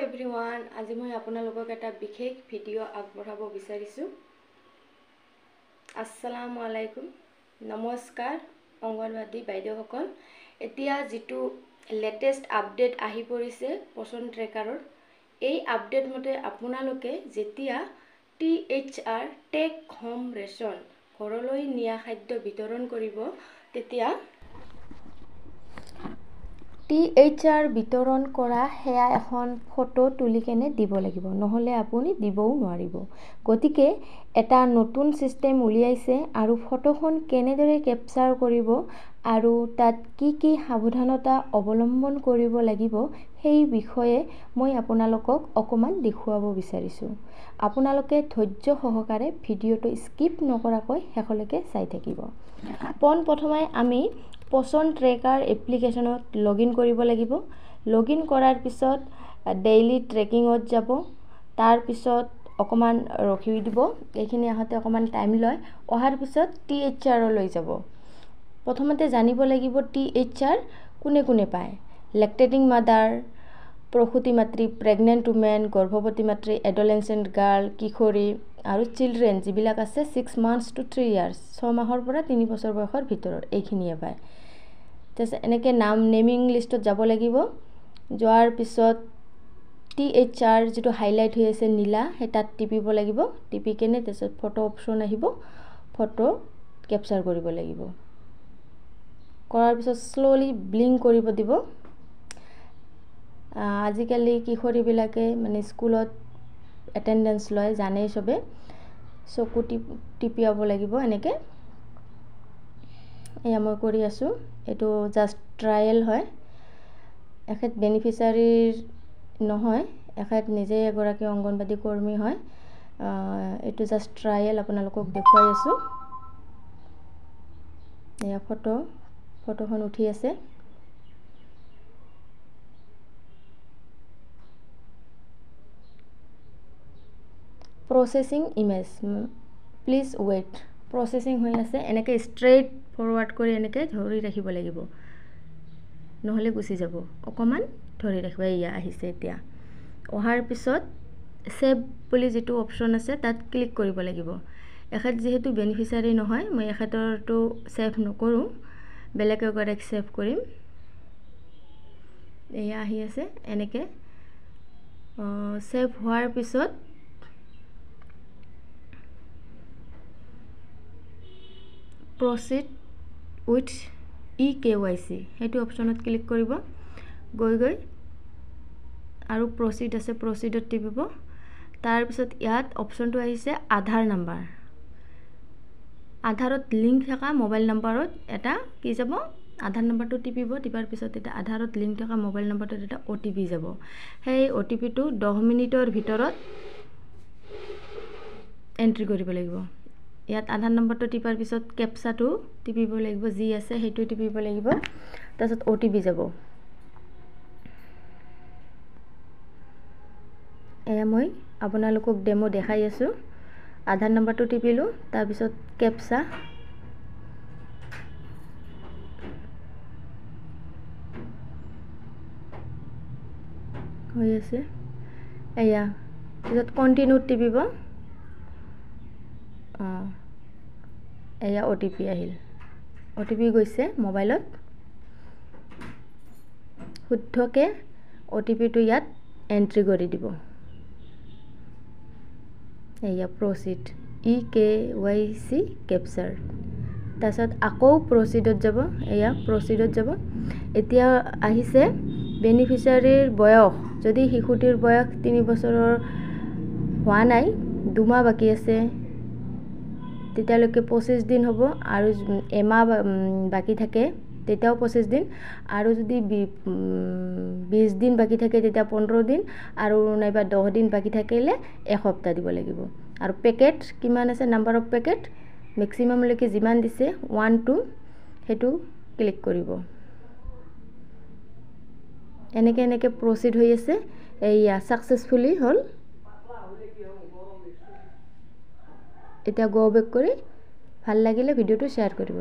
Everyone, আজি মই আপোনালোকক এটা বিশেষ ভিডিঅ' আগবঢ়াব বিচাৰিছোঁ। আসসালামু আলাইকুম, নমস্কাৰ অংগনবাদী বাইদেউসকল। এতিয়া যিটো লেটেষ্ট আপডেট আহি পৰিছে পোষণ ট্ৰেকাৰৰ, এই আপডেট মতে আপোনালোকে যেতিয়া THR টেক হোম ৰেচন ঘৰলৈ নিয়া খাদ্য বিতৰণ কৰিব, তেতিয়া THR বিতৰণ কৰা সেয়া এখন ফটো তুলি কেনে দিব লাগিব, নহ'লে আপুনি দিবও নোৱাৰিব। গতিকে এটা নতুন চিষ্টেম উলিয়াইছে আৰু ফটোখন কেনেদৰে কেপচাৰ কৰিব আৰু তাত কি কি সাৱধানতা অৱলম্বন কৰিব লাগিব সেই বিষয়ে মই আপোনালোকক অকণমান দেখুৱাব বিচাৰিছোঁ। আপোনালোকে ধৈৰ্য সহকাৰে ভিডিঅ'টো স্কিপ নকৰাকৈ শেষলৈকে চাই থাকিব। পোনপ্ৰথমে আমি পোষণ ট্ৰেকাৰ এপ্লিকেশ্যনত লগইন কৰিব লাগিব। লগইন কৰাৰ পিছত ডেইলি ট্ৰেকিঙত যাব। তাৰপিছত অকণমান ৰখি দিব, এইখিনি আহোঁতে অকণমান টাইম লয়। অহাৰ পিছত THRলৈ যাব। প্ৰথমতে জানিব লাগিব THR কোনে কোনে পায়। লেক্টেটিং মাদাৰ, প্ৰসূতি মাতৃ, প্ৰেগনেণ্ট উমেন, গৰ্ভৱতী মাতৃ, এডলেচেণ্ট গাৰ্ল, কিশোৰী আৰু চিলড্ৰেন যিবিলাক আছে 6 months to 3 years, 6 মাহৰ পৰা 3 বছৰ বয়সৰ ভিতৰত, এইখিনিয়ে পায়। তাৰপিছত এনেকৈ নেমিং লিষ্টত যাব লাগিব। যোৱাৰ পিছত THR যিটো হাইলাইট হৈ আছে নীলা, সেই তাত টিপিব লাগিব। টিপি কেনে তাৰপিছত ফটো অপশ্যন আহিব, ফটো কেপচাৰ কৰিব লাগিব। কৰাৰ পিছত শ্ল'লি ব্লিংক কৰিব দিব। আজিকালি কিশোৰীবিলাকে মানে স্কুলত এটেণ্ডেঞ্চ লয়, জানেই চবে। চকু টিপিয়াব লাগিব এনেকৈ। এয়া মই কৰি আছোঁ। এইটো জাষ্ট ট্ৰায়েল হয়, এখেত বেনিফিচাৰীৰ নহয়, এখেত নিজে এগৰাকী অংগনবাদী কৰ্মী হয়। এইটো জাষ্ট ট্ৰায়েল আপোনালোকক দেখুৱাই আছোঁ। এয়া ফটোখন উঠি আছে। Processing image, please wait. Processing হৈ আছে। এনেকৈ ষ্ট্ৰেইট ফৰৱাৰ্ড কৰি এনেকৈ ধৰি ৰাখিব লাগিব, নহ'লে গুচি যাব। অকণমান ধৰি ৰাখিব। এয়া আহিছে এতিয়া। অহাৰ পিছত ছেভ বুলি যিটো অপশ্যন আছে তাত ক্লিক কৰিব লাগিব। এখেত যিহেতু বেনিফিচাৰী নহয়, মই এখেতৰটো ছেভ নকৰোঁ, বেলেগ এগৰাকীক ছেভ কৰিম। এয়া আহি আছে এনেকৈ। ছেভ হোৱাৰ পিছত প্ৰচিড উইথ EKYC সেইটো অপশ্যনত ক্লিক কৰিব। গৈ আৰু প্ৰচিড আছে, প্ৰচিডত টিপিব। তাৰপিছত ইয়াত অপশ্যনটো আহিছে আধাৰ নাম্বাৰ। আধাৰত লিংক থকা মোবাইল নাম্বাৰত এটা কি যাব, আধাৰ নাম্বাৰটো টিপিব। টিপাৰ পিছত এটা আধাৰত লিংক থকা মোবাইল নাম্বাৰটোত এটা OTP যাব। সেই OTPটো 10 মিনিটৰ ভিতৰত এণ্ট্ৰি কৰিব লাগিব। ইয়াত আধাৰ নম্বৰটো টিপাৰ পিছত কেপচাটো টিপিব লাগিব, যি আছে সেইটো টিপিব লাগিব। তাৰপিছত OTP যাব। এয়া মই আপোনালোকক ডেমো দেখাই আছোঁ। আধাৰ নম্বৰটো টিপিলোঁ, তাৰপিছত কেপচা হৈ আছে। এয়া পিছত কণ্টিনিউত টিপিব। এয়া OTP আহিল। OTP গৈছে মোবাইলত। শুদ্ধকৈ OTPটো ইয়াত এণ্ট্ৰি কৰি দিব। এয়া প্ৰচিড EKYC কেপচাৰ। তাৰপিছত আকৌ প্ৰচিডত যাব। এয়া প্ৰচিডত যাব। এতিয়া আহিছে বেনিফিচাৰীৰ বয়স। যদি শিশুটিৰ বয়স 3 বছৰৰ হোৱা নাই, 2 মাহ বাকী আছে, তেতিয়ালৈকে 25 দিন হ'ব। আৰু এমাহ বাকী থাকে তেতিয়াও 25 দিন। আৰু যদি 20 দিন বাকী থাকে তেতিয়া 15 দিন, আৰু নাইবা 10 দিন বাকী থাকিলে এসপ্তাহ দিব লাগিব। আৰু পেকেট কিমান আছে, নাম্বাৰ অফ পেকেট মেক্সিমামলৈকে যিমান দিছে 1 2 সেইটো ক্লিক কৰিব। এনেকৈ প্ৰচিড হৈ আছে। এয়া ছাকচেছফুলি হ'ল। এতিয়া গো বেক কৰি ভাল লাগিলে ভিডিঅ'টো শ্বেয়াৰ কৰিব।